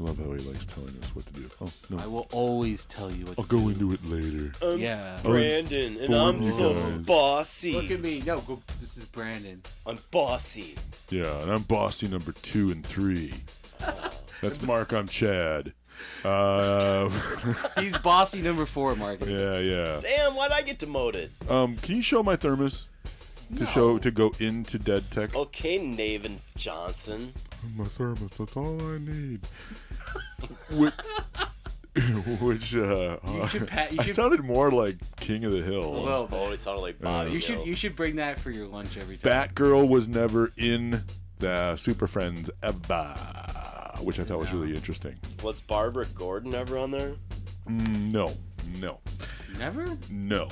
I love how he likes telling us what to do. Oh, no. I will always tell you what I'll to go do. into it later. Yeah. Brandon, and I'm you so guys. bossy. Look at me. No, go. This is Brandon. I'm bossy. Yeah, and I'm bossy number 2 and 3. That's Mark. I'm Chad. He's bossy number 4, Marcus. Yeah. Damn, why'd I get demoted? Can you show my thermos to go into Dead Tech? Okay, Navin Johnson. My thermos. That's all I need. Which I sounded more like King of the Hill. Well, Oh, it sounded like Bobby. you should bring that for your lunch every time. Batgirl was never in the Super Friends ever, which I thought was really interesting. Was Barbara Gordon ever on there? No. Never? No.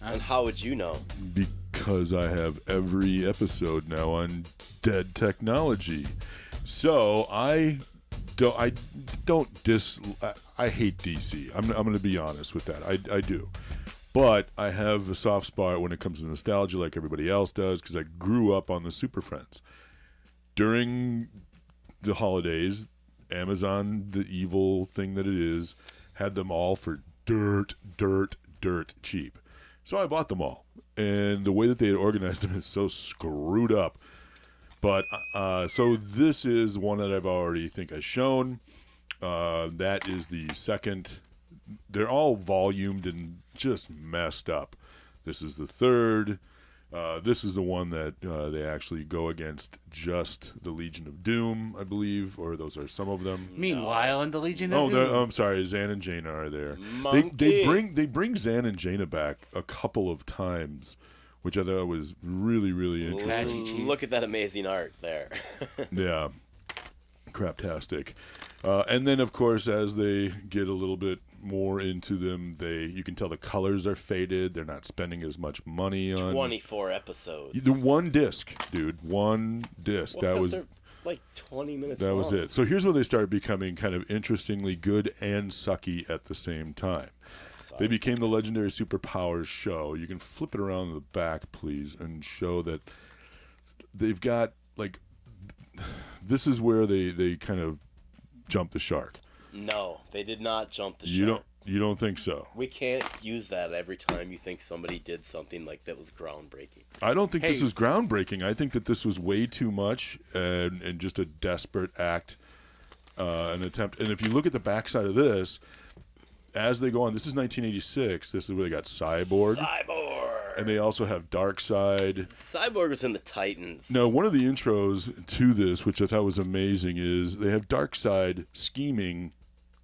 And how would you know? Because I have every episode now on Dead Technology. So I hate DC. I'm going to be honest with that. I do. But I have a soft spot when it comes to nostalgia like everybody else does because I grew up on the Super Friends. During the holidays, Amazon, the evil thing that it is, had them all for dirt cheap. So I bought them all. And the way that they had organized them is so screwed up. But so this is one that I've already think I've shown. That is the second. They're all volumed and just messed up. This is the third. This is the one that they actually go against just the Legion of Doom, I believe, or those are some of them. Meanwhile, in the Legion of Doom. I'm sorry, Zan and Jaina are there. Monkey. They bring Zan and Jaina back a couple of times, which I thought was really, really interesting. Look at that amazing art there. Yeah, craptastic. And then, of course, as they get a little bit more into them, you can tell the colors are faded. They're not spending as much money on 24 episodes. the one disc, dude. One disc. Well, that was they're like 20 minutes that long. was it. So here's where they start becoming kind of interestingly good and sucky at the same time. They became the legendary Superpowers show. You can flip it around in the back, please, and show that they've got like this is where they kind of jump the shark. No, they did not jump the shark. You don't think so? We can't use that every time you think somebody did something like that was groundbreaking. I don't think this is groundbreaking. I think that this was way too much and just a desperate act, an attempt. And if you look at the backside of this, as they go on, this is 1986. This is where they got Cyborg. And they also have Darkseid. Cyborg was in the Titans. Now, one of the intros to this, which I thought was amazing, is they have Darkseid scheming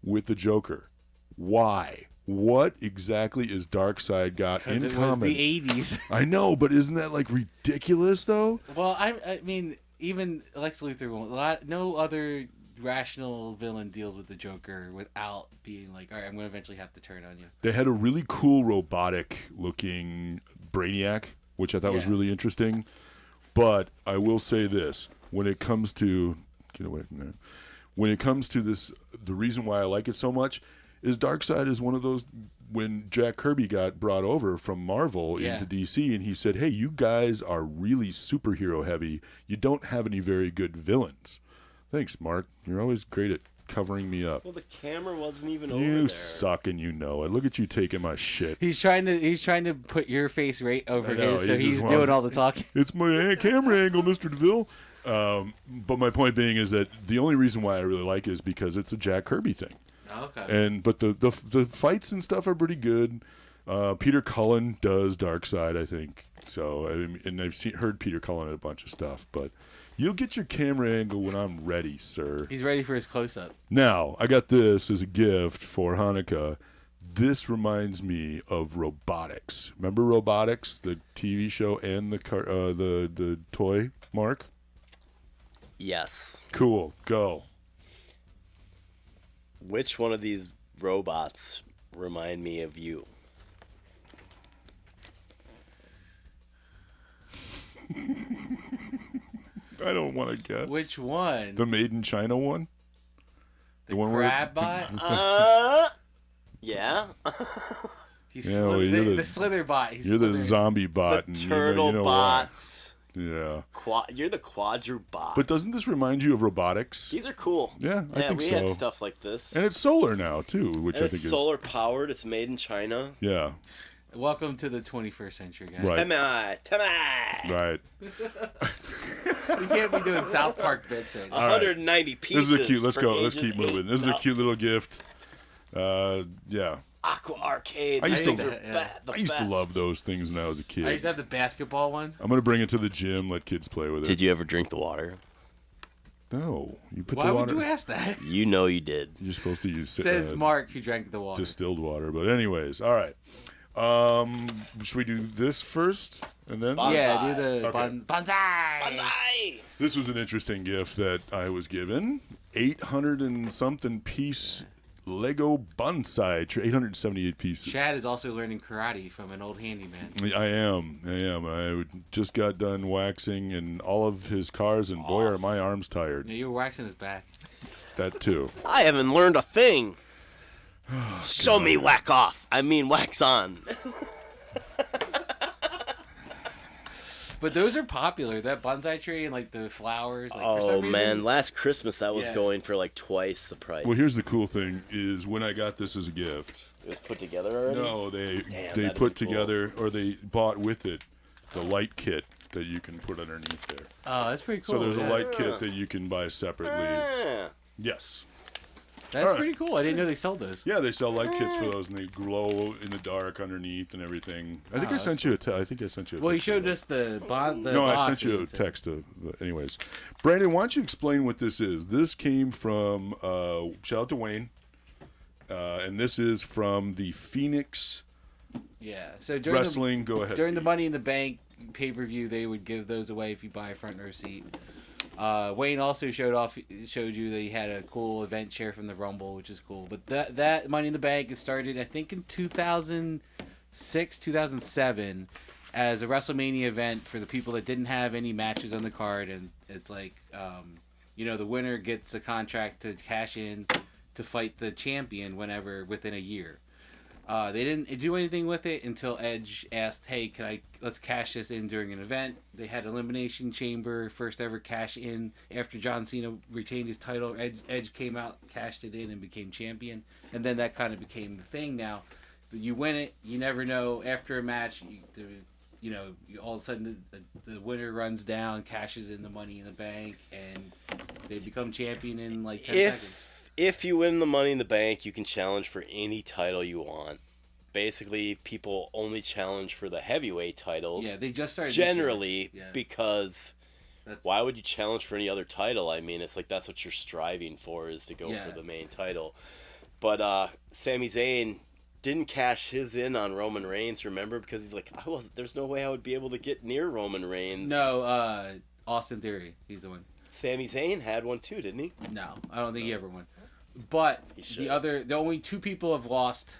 with the Joker. Why? What exactly is Darkseid got in common? Because it was the 80s. I know, but isn't that like ridiculous though? Well, I mean, even Lex Luthor, no other rational villain deals with the Joker without being like, all right, I'm going to eventually have to turn on you. They had a really cool robotic looking Brainiac, which I thought was really interesting. But I will say this, when it comes to this, the reason why I like it so much is Darkseid is one of those, when Jack Kirby got brought over from Marvel into DC and he said, hey, you guys are really superhero heavy. You don't have any very good villains. Thanks, Mark. You're always great at covering me up. Well, the camera wasn't even over there. You suck and you know it. Look at you taking my shit. He's trying to put your face right over his, so he's doing all the talking. It's my camera angle, Mr. DeVille. But my point being is that the only reason why I really like it is because it's a Jack Kirby thing. Okay. But the fights and stuff are pretty good. Peter Cullen does Darkseid, I think. So and I've heard Peter Cullen in a bunch of stuff, but you'll get your camera angle when I'm ready, sir. He's ready for his close-up. Now, I got this as a gift for Hanukkah. This reminds me of Robotics. Remember Robotics, the TV show and the toy, Mark? Yes. Cool. Go. Which one of these robots remind me of you? I don't want to guess. Which one? The Made in China one? The one crab bot? Yeah. He's Yeah, well, the Slither bot. He's You're the slithering. zombie bot. The and turtle you know bots. Why. Yeah. You're the quadru bot. But doesn't this remind you of robotics? These are cool. Yeah, I think we so. had stuff like this. And it's solar now, too, which And I think it's is... solar powered. It's made in China. Yeah. Welcome to the 21st century, guys. Right. Tamai. Right. We can't be doing South Park bits right now. 190 pieces. This is a cute... Let's for go. Let's ages keep moving. 8 This is a up. cute little gift. Yeah. Aqua Arcade. I used to- These are Yeah. the I used to best. love those things when I was a kid. I used to have the basketball one. I'm going to bring it to the gym, let kids play with it. Did you ever drink the water? No. You put Why the would water... you ask that? You know you did. You're supposed to use Says Mark, who drank the water. distilled water. But anyways, all right. Should we do this first? And then... Bonsai. Yeah, do the Okay. bonsai. Bonsai! This was an interesting gift that I was given. 800 and something piece Lego bonsai, 878 pieces. Chad is also learning karate from an old handyman. I am. I just got done waxing and all of his cars, and boy, are my arms tired. Yeah, you were waxing his back. That too. I haven't learned a thing. Show me whack off. I mean wax on. But those are popular. That bonsai tree and like the flowers. Like, for some Oh reason, man, last Christmas that was Yeah. going for like twice the price. Well, here's the cool thing: is when I got this as a gift. It was put together already? No, they Damn, they that'd put be cool. together, or they bought with it the light kit that you can put underneath there. Oh, that's pretty So cool. there's yeah. a light kit that you can buy separately. Ah. Yes. That's Alright. pretty cool. I didn't know they sold those. Yeah, they sell light kits for those, and they glow in the dark underneath and everything. I think I that's sent you I think I sent you. Well, you picture showed of it. us the bond. No, I sent you a text. Anyways, Brandon, why don't you explain what this is? This came from shout out to Wayne, and this is from the Phoenix Yeah. So during Wrestling. Go ahead. during the Money in the Bank pay-per-view, they would give those away if you buy a front row seat. Wayne also showed you that he had a cool event chair from the Rumble, which is cool. But that Money in the Bank is started, I think, in 2006, 2007, as a WrestleMania event for the people that didn't have any matches on the card, and it's like, the winner gets a contract to cash in to fight the champion whenever within a year. They didn't do anything with it until Edge asked, "Hey, let's cash this in during an event?" They had Elimination Chamber, first ever cash in after John Cena retained his title. Edge came out, cashed it in, and became champion. And then that kind of became the thing. Now, you win it, you never know. After a match, all of a sudden the winner runs down, cashes in the Money in the Bank, and they become champion in like 10 seconds. If you win the Money in the Bank, you can challenge for any title you want. Basically, people only challenge for the heavyweight titles. Yeah, they just started this generally year. Yeah. because That's, why would you challenge for any other title? I mean, it's like that's what you're striving for, is to go Yeah. for the main title. But Sami Zayn didn't cash his in on Roman Reigns, remember? Because he's like, there's no way I would be able to get near Roman Reigns. No, Austin Theory. He's the one. Sami Zayn had one too, didn't he? No, I don't think he ever won. But He should. the only two people have lost.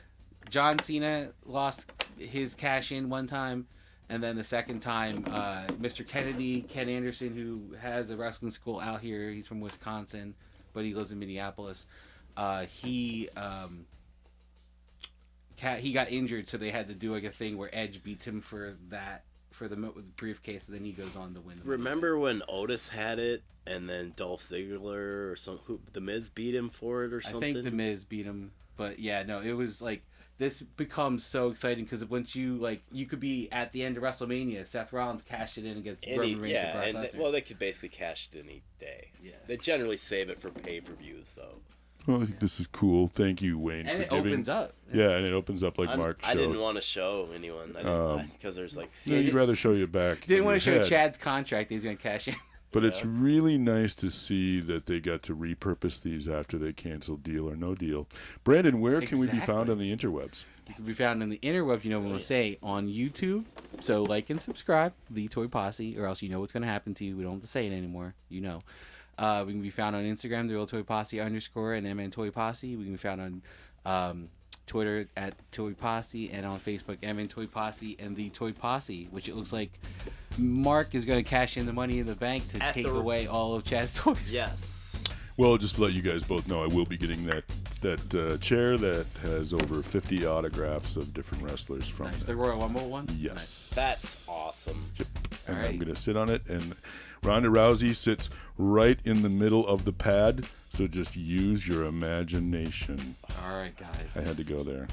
John Cena lost his cash in one time, and then the second time, Mr. Kennedy, Ken Anderson, who has a wrestling school out here. He's from Wisconsin, but he lives in Minneapolis. He got injured, so they had to do like a thing where Edge beats him for the briefcase, and then he goes on to win. Remember when Otis had it, and then Dolph Ziggler or The Miz beat him for it or something? I think The Miz beat him, but yeah, no, it was like this becomes so exciting because once you could be at the end of WrestleMania, Seth Rollins cashed it in against Roman Reigns and Brock Lesnar. they could basically cash it any day. Yeah. They generally save it for pay-per-views, though. Well, I think this is cool. Thank you, Wayne, And for it giving. opens up. Yeah, and it opens up like Mark showed. I didn't want to show anyone because there's like Yeah, you'd rather show you back. Didn't on want to your show head. Chad's contract that he's going to cash in. But it's really nice to see that they got to repurpose these after they canceled Deal or No Deal. Brandon, where can we be found on the interwebs? You can be found on the interwebs, you know what I'm going to say, on YouTube. So like and subscribe, The Toy Posse, or else you know what's going to happen to you. We don't have to say it anymore. You know. We can be found on Instagram, The Real Toy Posse _ and MN Toy Posse. We can be found on Twitter at Toy Posse, and on Facebook, M Toy Posse and the Toy Posse, which it looks like Mark is going to cash in the money in the bank to take away all of Chad's toys. Yes. Well, just to let you guys both know, I will be getting that chair that has over 50 autographs of different wrestlers from Nice. that. The Royal Rumble one? Yes. That's awesome. Yep. And All right. I'm going to sit on it, and Ronda Rousey sits right in the middle of the pad, so just use your imagination. All right, guys. I had to go there.